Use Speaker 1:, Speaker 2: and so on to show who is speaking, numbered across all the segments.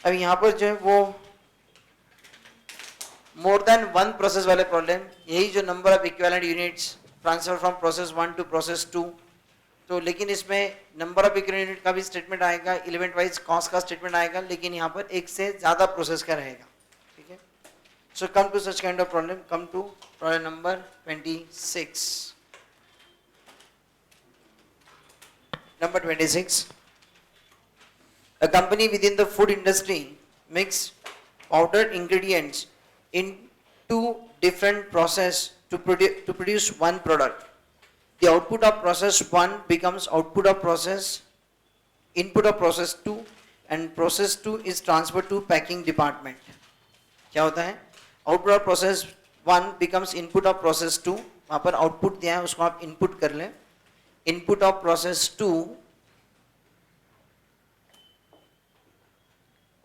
Speaker 1: अब यहाँ पर जो है वो मोर देन वन प्रोसेस वाले प्रॉब्लम, यही जो number of equivalent units transfer from process 1 to process 2, तो लेकिन इसमें नंबर ऑफ इक्विवेलेंट यूनिट का भी स्टेटमेंट आएगा, एलिमेंट वाइज कॉस्ट का स्टेटमेंट आएगा, लेकिन यहाँ पर एक से ज्यादा प्रोसेस का रहेगा, ठीक है। So come to such kind of problem, come to problem number 26. Number 26. A company within the food industry mix powdered ingredients in two different process to produce one product. The output of process 1 becomes output of process input of process 2 and process 2 is transferred to packing department. क्या होता है? Output of process 1 becomes input of process 2. वहाँ पर output दिया है, उसको आप input कर लें. Input of process 2,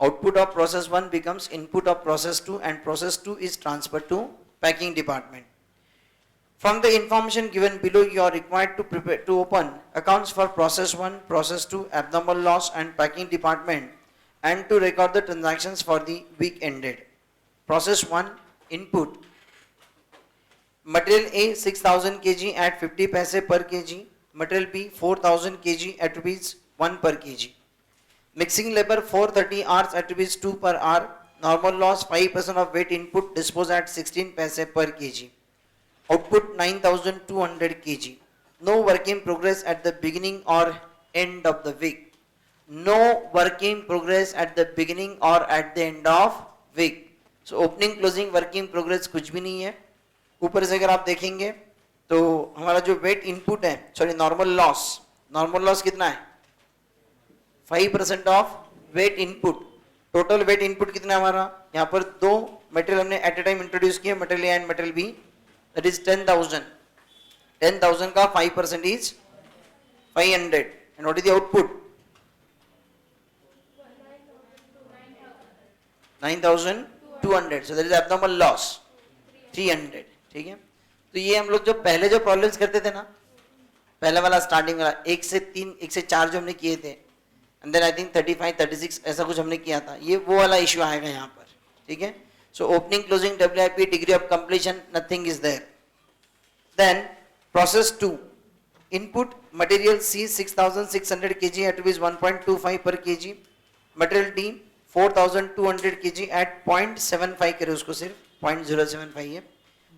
Speaker 1: output of process 1 becomes input of process 2 and process 2 is transferred to packing department. From the information given below, you are required to prepare to open accounts for process 1, process 2, abnormal loss and packing department and to record the transactions for the week ended. Process 1 input: material A 6000 kg at 50 paise per kg, material B 4000 kg at rupees 1 per kg. Mixing labor 430 hours at rupees 2 per hour. Normal loss 5% of weight input disposed at 16 paise per kg. Output 9200 kg. No work in progress at the beginning or end of the week. No work in progress at the beginning or at the end of week. So opening closing work in progress कुछ भी नहीं है. ऊपर से अगर आप देखेंगे तो हमारा जो वेट इनपुट है, सॉरी नॉर्मल लॉस कितना है? 5% of weight input. Total weight input कितना है हमारा? यहाँ पर दो मटेरियल हमने एट ए टाइम इंट्रोड्यूस किया, material A and material B, that is 10,000. 10,000 का 5% is 500 and what is the output? 9,200. So that is abnormal loss 300. ठीक है, तो ये हम लोग जो पहले जो प्रॉब्लम्स करते थे ना, पहले वाला स्टार्टिंग वाला 1 से 3 1 से 4 जो हमने किए थे, एंड देन आई थिंक 35 36 ऐसा कुछ हमने किया था, ये वो वाला इश्यू आएगा यहाँ पर. ठीक है, so opening closing WIP degree of completion nothing is there. Then process 2 input material C 6600 kg at rupees 1.25 per kg, material D 4200 kg at 0.75 करें उसको, सिर्फ 0.075 है,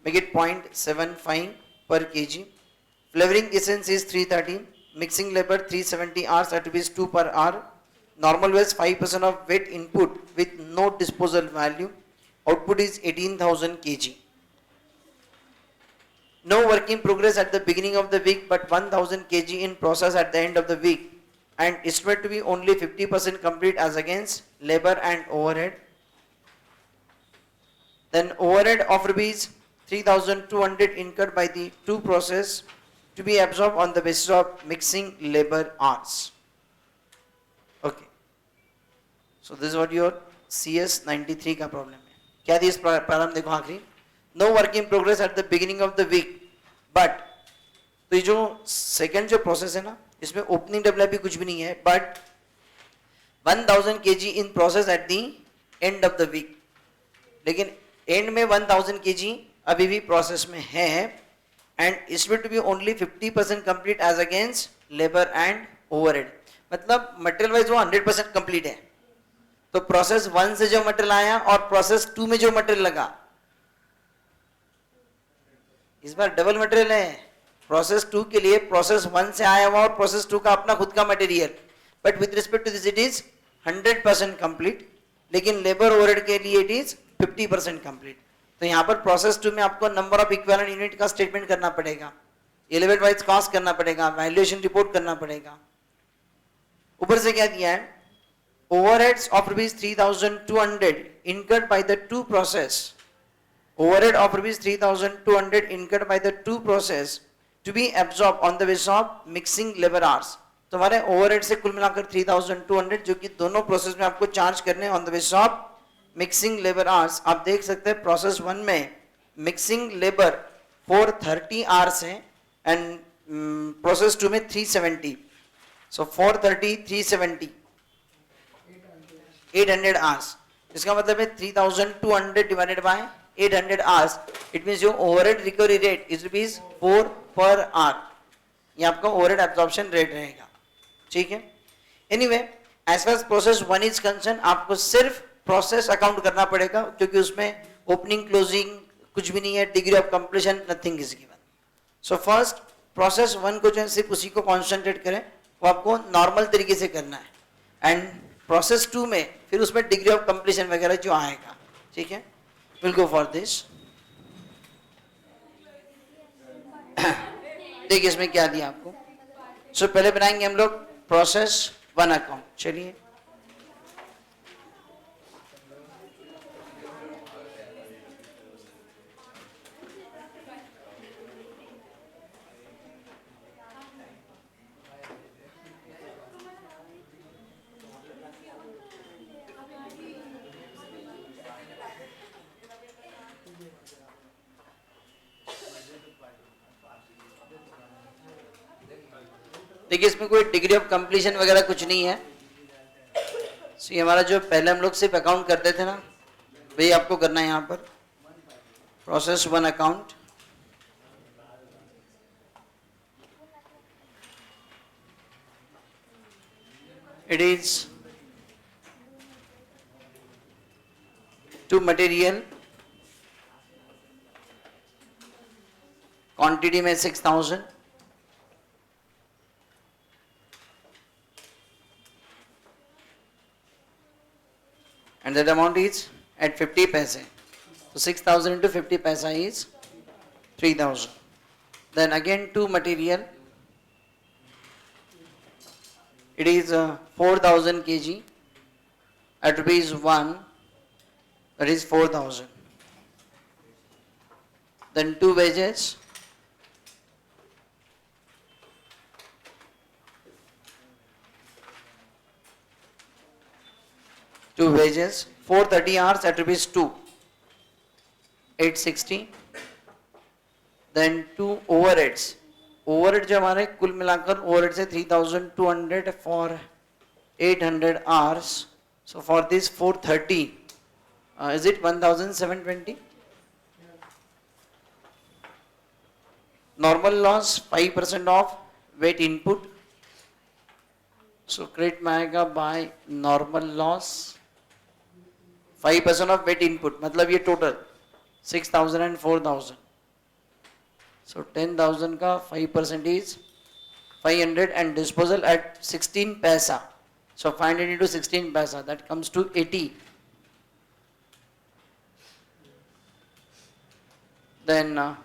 Speaker 1: make it 0.75 per kg. Flavoring essence is 330, mixing labor 370 hours at rupees 2 per hour. Normal waste 5% of weight input with no disposal value. Output is 18,000 kg. No work in progress at the beginning of the week but 1,000 kg in process at the end of the week and estimate to be only 50% complete as against labor and overhead. Then overhead of rupees 3,200 incurred by the two process to be absorbed on the basis of mixing labor hours. Okay. So this is what your CS 93 का problem है. क्या थी इस प्रारंभ? देखो आखिरी, no work in progress at the beginning of the week, but तो ये जो सेकंड जो प्रोसेस है ना, इसमें ओपनिंग WIP कुछ भी नहीं है, but 1000 kg in process at the end of the week. लेकिन एंड में 1000 kg अभी भी प्रोसेस में है एंड इसमें to be only 50% complete as against labour and overhead. मतलब मटेरियल वाइज वो 100% कंप्लीट है. तो प्रोसेस 1 से जो मटेरियल आया और प्रोसेस 2 में जो मटेरियल लगा, इस बार डबल मटेरियल है. प्रोसेस 2 के लिए प्रोसेस 1 से आया हुआ और प्रोसेस 2 का अपना खुद का material, but with respect to this it is 100% complete, लेकिन लेबर ओवरहेड के लिए इट इज 50% कंप्लीट. तो यहाँ पर प्रोसेस 2 में आपको नंबर ऑफ इक्विवेलेंट यूनिट का स्टेटमेंट करना पड़ेगा, एलिमेंट वाइज कॉस्ट करना पड़ेगा, वैल्यूएशन रिपोर्ट करना पड़ेगा. ऊपर से क्या दिया है? Overheads of rupees 3,200 incurred by the two process. Overhead of rupees 3,200 incurred by the two process to be absorbed on the basis of mixing labor hours. तो हमारे ओवरहेड से कुल मिलाकर 3,200 जो कि दोनों प्रोसेस में आपको चार्ज करने on the basis of mixing labour hours. आप देख सकते हैं प्रोसेस 1 में मिक्सिंग लेबर 430 आवर्स है एंड प्रोसेस 2 में 370. सो 430 370 800 आवर्स, इसका मतलब है 3200 divided by 800 hours, it means your overhead recovery rate is ₹4 per hour, ये आपका ओवरहेड एब्जॉर्प्शन रेट रहेगा, ठीक है। Anyway as far as process 1 is concern, आपको सिर्फ प्रोसेस अकाउंट करना पड़ेगा, क्योंकि उसमें ओपनिंग क्लोजिंग कुछ भी नहीं है, degree of completion nothing is given. So first process 1 को जो है सिर्फ उसी को कॉन्सेंट्रेट करें, वो आपको नॉर्मल तरीके से करना है, एंड प्रोसेस 2 में फिर उसमें डिग्री ऑफ कंप्लीशन वगैरह जो आएगा, ठीक है, विल गो फॉर दिस। देखिए इसमें क्या दिया आपको। सो पहले बनाएंगे हम लोग प्रोसेस 1 अकाउंट, चलिए। देखिए इसमें कोई डिग्री ऑफ कंप्लीशन वगैरह कुछ नहीं है। ये हमारा जो पहले हम लोग सिर्फ अकाउंट करते थे ना, वही आपको करना है यहाँ पर। Process 1 account, it is to material, quantity में 6000, and that amount is at 50 paise. So 6000 into 50 paisa is 3000. Then again to material, it is 4000 kg at ₹1, that is 4000. Then to wages, to wages 430 hours at ₹2, 860. Then to overheads, overhead जो हमारे कुल मिलाकर overhead से 3200 for 800 hours. So for this 430, is it 1720? Normal loss 5% of weight input. So credit में आएगा by normal loss 5% of weight input, मतलब ये total 6000 and 4000. So 10,000 का 5% is 500 and disposal at 16 paisa. So 500 into 16 paisa, that comes to 80. Then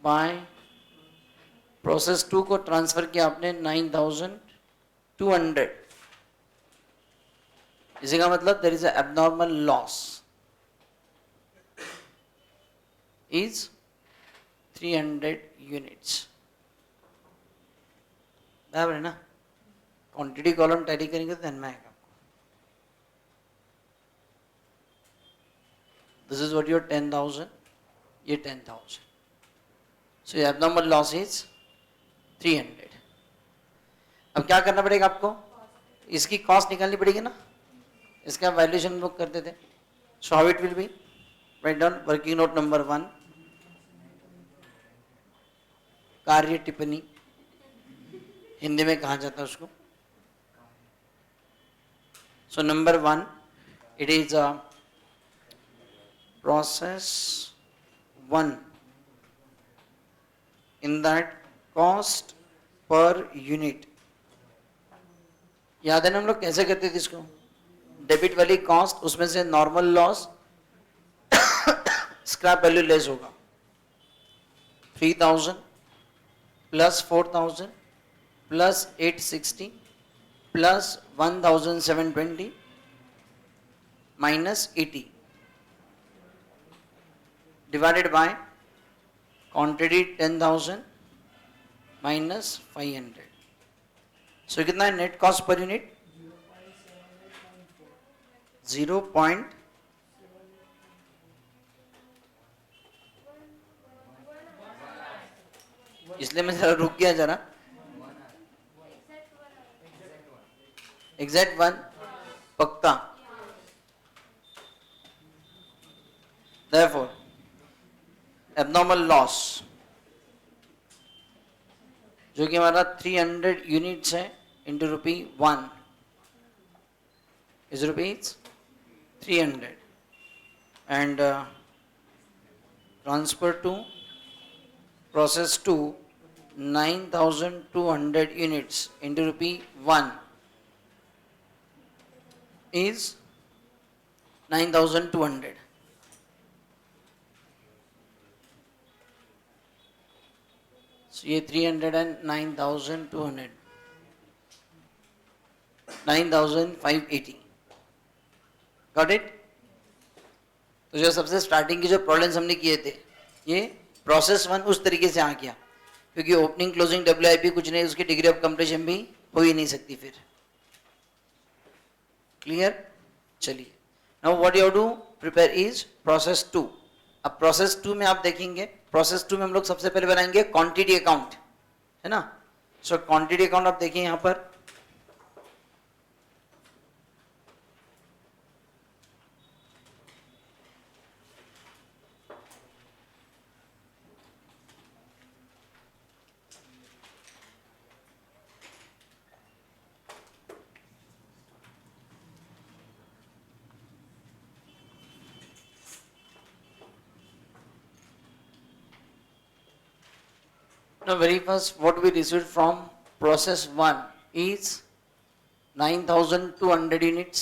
Speaker 1: by process 2 को transfer किया आपने 9200, इसी का मतलब there is a abnormal loss is 300 units. बराबर है ना? क्वांटिटी कॉलम टैली करेंगे तो ध्यान में आएगा। This is what your 10,000, ये 10,000. So your abnormal loss is 300. अब क्या करना पड़ेगा आपको? इसकी कॉस्ट निकालनी पड़ेगी ना, इसका वैल्यूएशन बुक करते थे। So how it will be, write down working note number 1, कार्य टिप्पणी हिंदी में कहा जाता है उसको। So number 1, it is a process 1, in that cost per unit, याद है ना हम लोग कैसे करते थे इसको, डेबिट वाली कॉस्ट, उसमें से normal loss scrap value less होगा, 3000 plus 4000 plus 860 plus 1720 minus 80 divided by quantity 10,000 minus 500. सो कितना है नेट कॉस्ट पर यूनिट? 0. इसलिए मैं जरा रुक गया जरा। एग्जैक्ट वन, पक्का। Therefore, abnormal loss जो कि हमारा 300 यूनिट्स है into ₹1 is ₹300 and transfer to process to 9,200 units into ₹1 is 9,200. So ये 300 and 9,200 9,580. Got it? तो जो सबसे स्टार्टिंग की जो प्रॉब्लम्स हमने किए थे ये प्रोसेस 1 उस तरीके से आ गया क्योंकि ओपनिंग क्लोजिंग WIP कुछ नहीं, उसकी डिग्री ऑफ कंप्लीशन भी हो ही नहीं सकती फिर। क्लियर? चलिए, now what you do prepare is process 2। अब प्रोसेस 2 में आप देखेंगे, प्रोसेस 2 में हम लोग सबसे पहले बनाएंगे क्वांटिटी अकाउंट, है ना। सो क्वांटिटी अकाउंट आप देखिए यहां पर now very first what we received from process 1 is 9,200 units।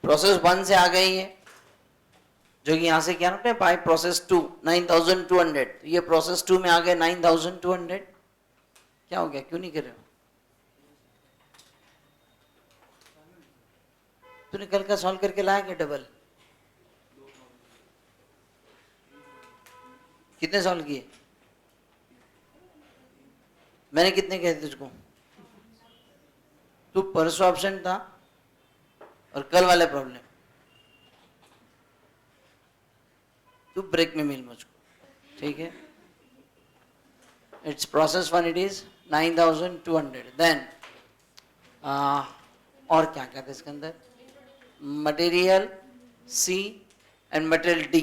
Speaker 1: Process 1 से आ गई है जो कि यहां से क्या ना बाय प्रोसेस 2 9,200, ये प्रोसेस 2 में आ गए 9,200। क्या हो गया, क्यों नहीं कर रहे हो? तूने कल का सॉल्व करके लाया क्या डबल? कितने सॉल्व किए? मैंने कितने कहे थे तुझको? तू परसों ऑप्शन था और कल वाले प्रॉब्लम तू ब्रेक में मिल मुझको, ठीक है। It's process 1, it is 9,200। Then और क्या क्या था इसके अंदर? Material C and material D,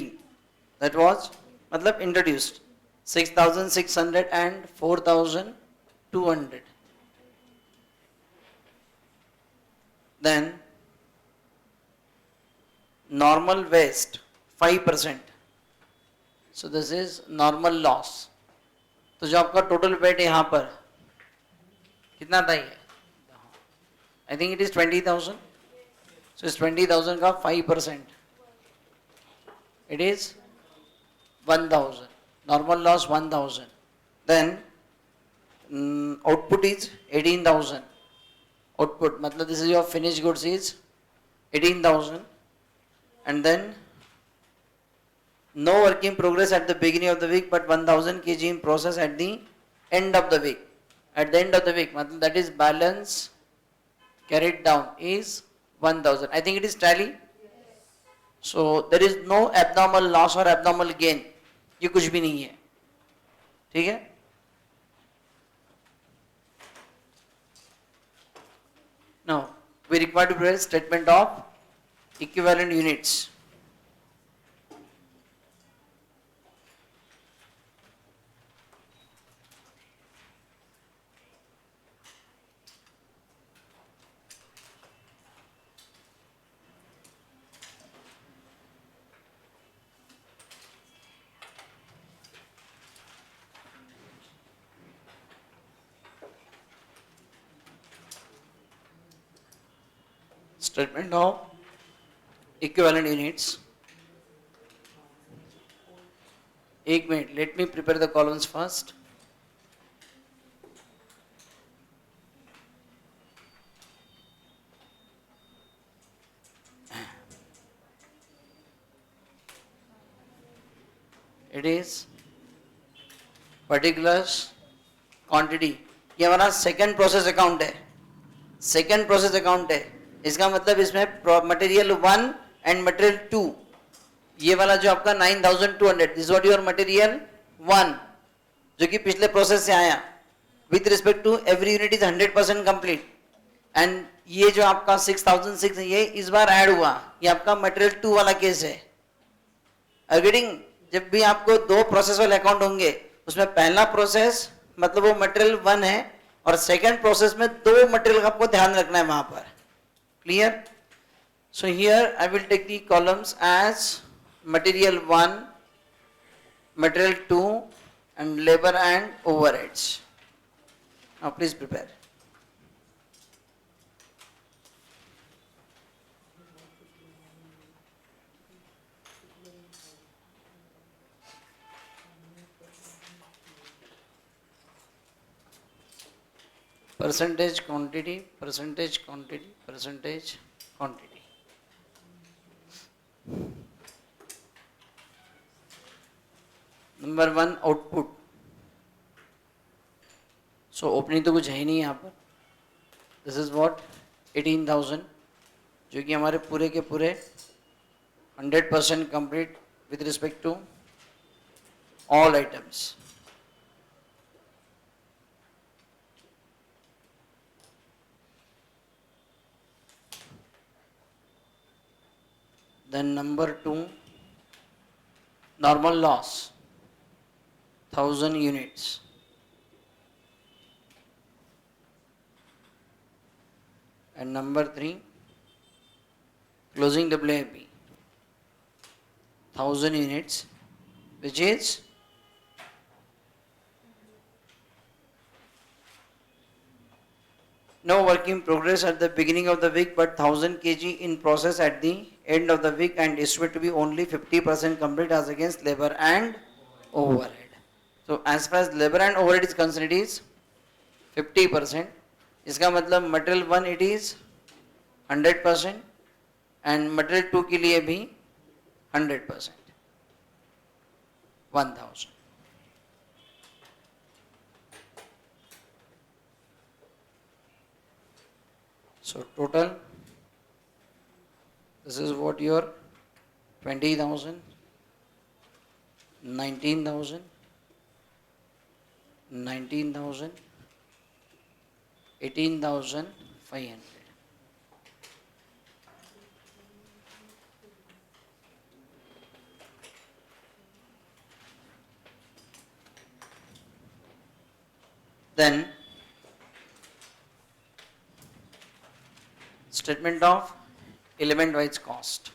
Speaker 1: that was मतलब introduced 6,600 and 4,200। Then normal waste 5%, so this is normal loss। तो जो आपका टोटल वेट यहाँ पर कितना था ये? I think it is 20,000, so इस 20,000 का 5% it is 1,000, normal loss 1,000। then output is 18,000, output मतलब this is your finished goods is 18,000 and then no work in progress at the beginning of the week but 1,000 kg in process at the end of the week। at the end of the week मतलब that is balance carried down is 1,000। I think it is tally। so there is no abnormal loss or abnormal gain, ये कुछ भी नहीं है, ठीक है। now we require to prepare statement of equivalent units। statement of equivalent units। एक minute, let me prepare the columns first। it is particulars quantity, ये हमारा सेकेंड प्रोसेस अकाउंट है, सेकेंड प्रोसेस अकाउंट है। इसका मतलब इसमें मटेरियल 1 एंड मटेरियल 2, ये वाला जो आपका 9,200 दिस व्हाट योर मटेरियल 1 जो कि पिछले प्रोसेस से आया। With respect to every unit is 100% complete. And ये जो आपका 6006 है ये इस बार ऐड हुआ, ये आपका मटेरियल 2 वाला केस है। अगेडिंग जब भी आपको दो प्रोसेस वाले अकाउंट होंगे उसमें पहला प्रोसेस मतलब वो मटेरियल 1 है और सेकंड प्रोसेस में दो मटेरियल का आपको ध्यान रखना है वहां पर। Clear? So here I will take the columns as material 1, material 2 and labor and overheads. Now please prepare. Percentage quantity, percentage quantity, percentage quantity. Number 1 output. So opening तो कुछ है ही नहीं यहाँ पर। This is what 18,000 जो कि हमारे पूरे के पूरे 100% complete with respect to all items. Then number 2 normal loss 1000 units. And number 3 closing WIP 1000 units, which is no work in progress at the beginning of the week but 1000 kg in process at the end of the week and estimate to be only 50% complete as against labor and overhead. So as far as labor and overhead is concerned, it is 50%. इसका मतलब material 1 it is 100% and material 2 के लिए भी 100%, 1000. So total, this is what your 20,000, 19,000, 19,000, 18,500. Then statement of element wise cost.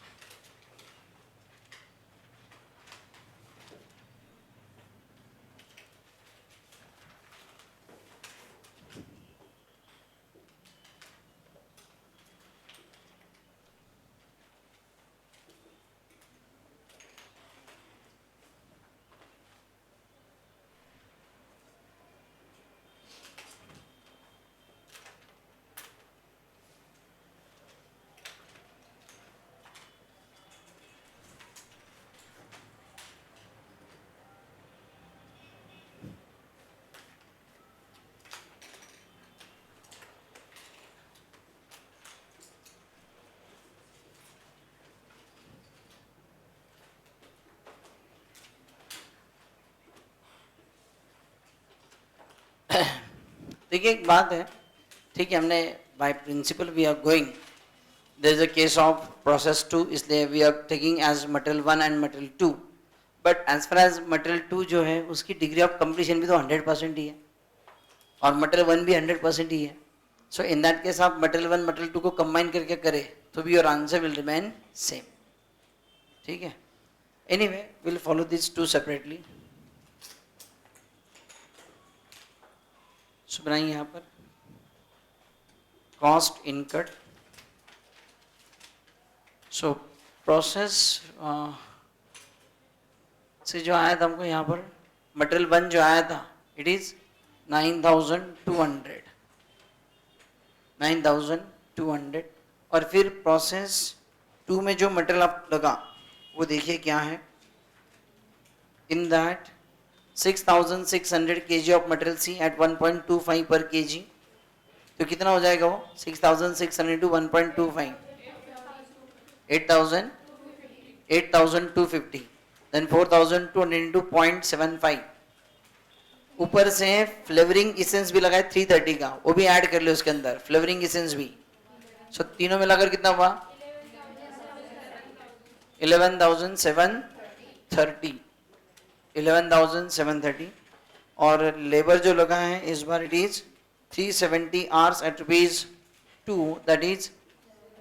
Speaker 1: देखिए एक बात है, ठीक है, हमने by principle we are going, there is a case of process 2, इसलिए we are taking as material 1 and material 2, but as far as material 2 जो है उसकी डिग्री ऑफ कंप्लीशन भी तो 100% ही है और मटेरियल 1 भी 100% ही है. सो इन दैट केस आप मटेरियल 1 मटेरियल 2 को कंबाइन करके करें तो भी your answer will remain same. ठीक है, anyway will follow this two separately. So बनाइए यहाँ पर कॉस्ट इनकट. सो प्रोसेस से जो आया था हमको यहाँ पर मटेरियल 1 जो आया था इट इज 9,200 और फिर प्रोसेस 2 में जो मटेरियल आप लगा वो देखिए क्या है. In that 6,600 kg of material C at 1.25 per kg. तो कितना हो जाएगा वो 6,600 to 1.25 8,250. Then 4,200 into 0.75 ऊपर से फ्लेवरिंग इसेंस भी लगाए 330 का, वो भी ऐड कर ले उसके अंदर, फ्लेवरिंग इसेंस भी। सो तीनों मिलाकर कितना हुआ? 11,730, 11,730। और लेबर जो लगा है इस बार it is 370 hours at ₹2, that is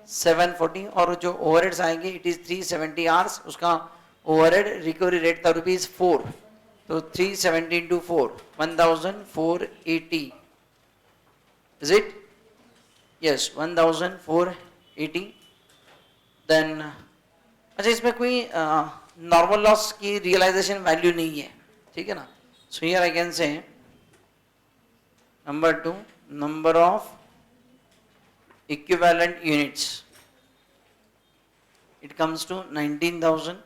Speaker 1: 740। और जो ओवरहेड्स आएंगे इट इज 370 आवर्स, उसका ओवरहेड रिकवरी रेट था ₹4, तो 370 into 4, 1,480, is it? Yes, 1,480। Then अच्छा, इसमें कोई नॉर्मल लॉस की रियलाइजेशन वैल्यू नहीं है, ठीक है ना। सो here I can say number 2, number of equivalent units, it comes to 19,000,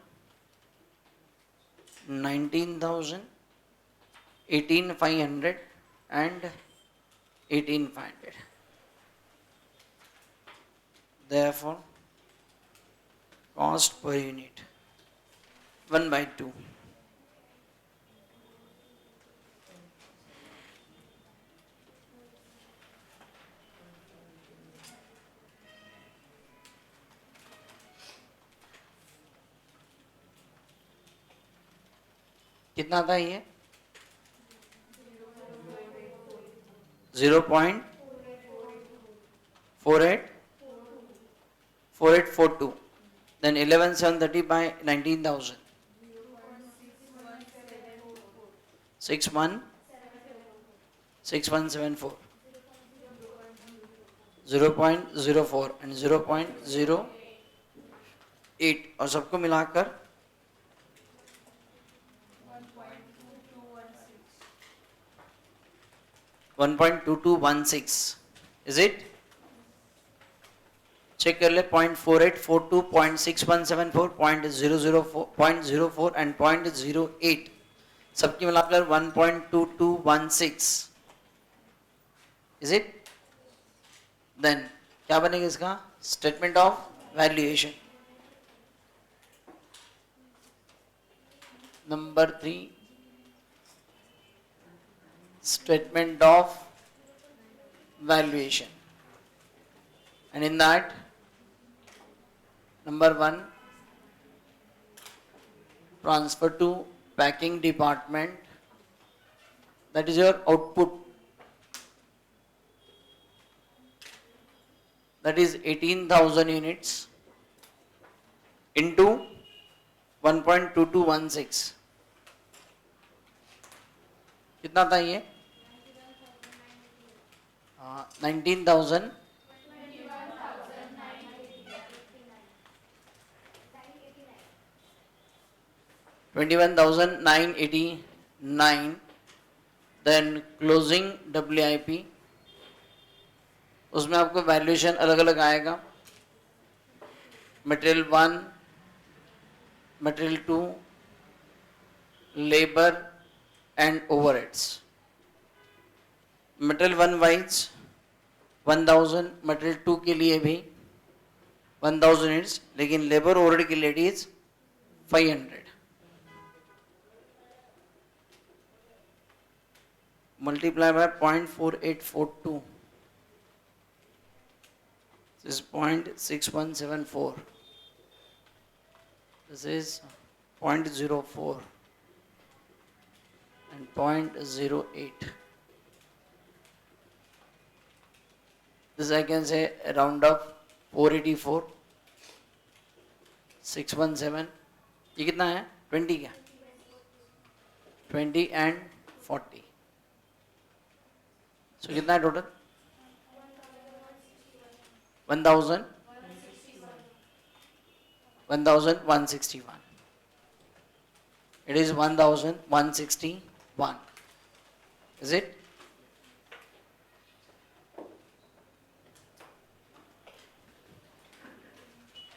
Speaker 1: 18,500 and 18,500. Therefore cost per unit 1/2. कितना था ये? 0.4842, then 11,730 by 19,000, 6174, 0.04 and 0.08, और सबको मिलाकर 1.2216, is it? चेक कर ले, 0.4842, 0.6174, 0.04 and 0.08, सबकी मिलाकर 1.2216, is it? देन क्या बनेगा इसका? Statement of valuation. Number 3, statement of valuation, and in that number 1, transfer to packing department, that is your output, that is 18,000 units into 1.2216, कितना था ये? 19,000, 21,989, देन क्लोजिंग WIP, उसमें आपको वैल्यूएशन अलग अलग आएगा। Material 1, material 2, labour and overheads. Material 1 wise 1,000, material 2 के लिए भी 1,000 यूनिट्स, लेकिन लेबर ओवरहेड के लिए it is 500। multiply by 0.4842, this is 0.6174, this is 0.04 and 0.08. This I can say round up 484, 617, ये कितना है? 20 क्या? 20 and 40, so कितना है total? 1,161, it is 1,161, is it?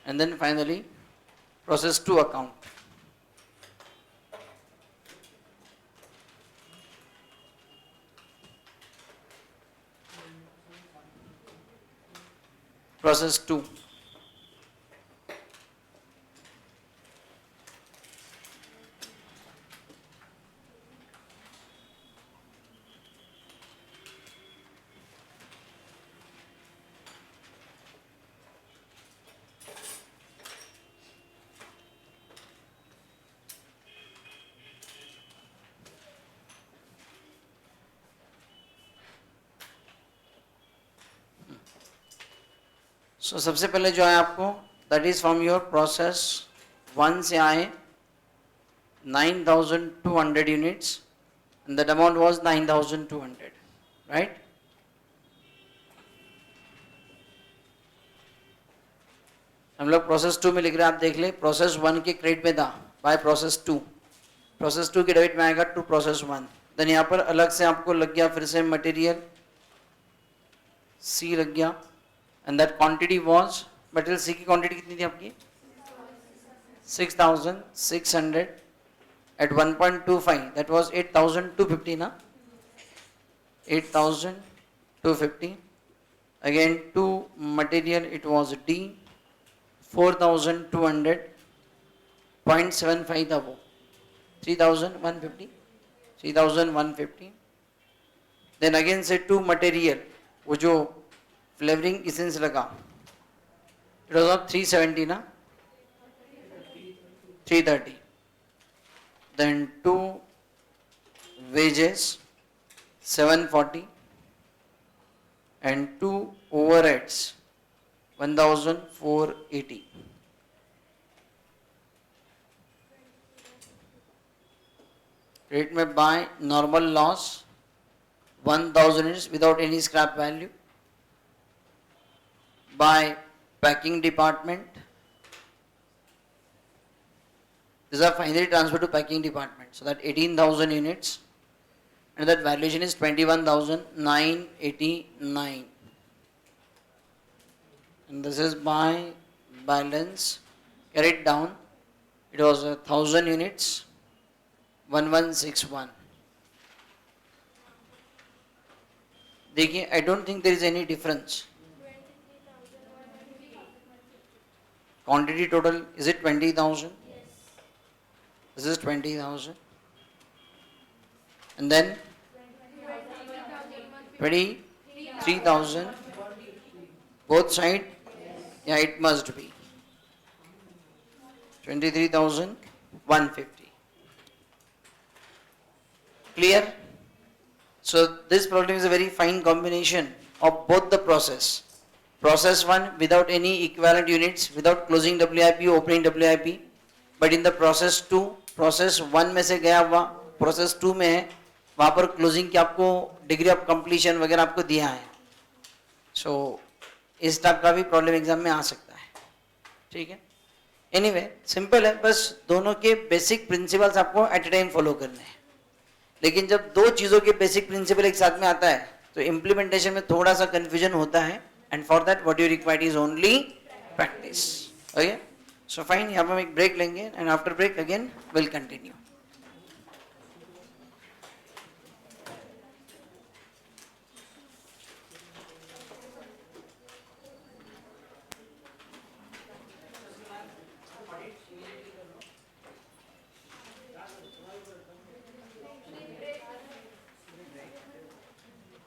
Speaker 1: And then finally process to account. Process 2, सो सबसे पहले जो है आपको that is from your process 1 से आए 9,200 units and that amount was 9,200, right? हम लोग प्रोसेस 2 में लिख रहे हैं, आप देख ले, प्रोसेस 1 के क्रेडिट में था बाय प्रोसेस 2, प्रोसेस 2 के डेबिट में आएगा टू प्रोसेस 1। देन यहाँ पर अलग से आपको लग गया फिर से मटेरियल सी लग गया and that quantity was, material C की क्वांटिटी कितनी थी आपकी? 6,600 at 1.25, that was 8,250 ना, 8,250. Again to material it was D, 4,200, 0.75 था वो, 3,150, 3,150. Then again say to material, वो जो फ्लेवरिंग इसेंस लगा, it was of 370 ना, 330. Then to wages 740 and two overheads 1,480. Rate में buy normal loss 1,000 units without any scrap value. By packing department, these are finally transferred to packing department, so that 18,000 units and that valuation is 21,989, and this is by balance carried down, it was 1,000 units 1161. देखिए, I don't think there is any difference. Quantity total, is it 20,000? This is 20,000. And then 23,000. Both side? Yeah, it must be. 23,150. Clear? So this problem is a very fine combination of both the process. Process 1 without any equivalent units, without closing WIP, opening WIP. But in the process 2, process 1 में से गया हुआ, process 2 में है, वहाँ पर closing की आपको degree of completion वगैरह आपको दिया है. So इस टाइप का भी प्रॉब्लम एग्जाम में आ सकता है, ठीक है? एनीवे सिंपल है, बस दोनों के बेसिक प्रिंसिपल्स आपको एट ए टाइम फॉलो करने हैं. लेकिन जब दो चीज़ों के बेसिक प्रिंसिपल एक साथ में आता है तो इम्प्लीमेंटेशन में थोड़ा सा कंफ्यूजन होता है, and for that what you required is only practice. Okay, so fine, यहाँ पर हम एक ब्रेक लेंगे and after break again will continue.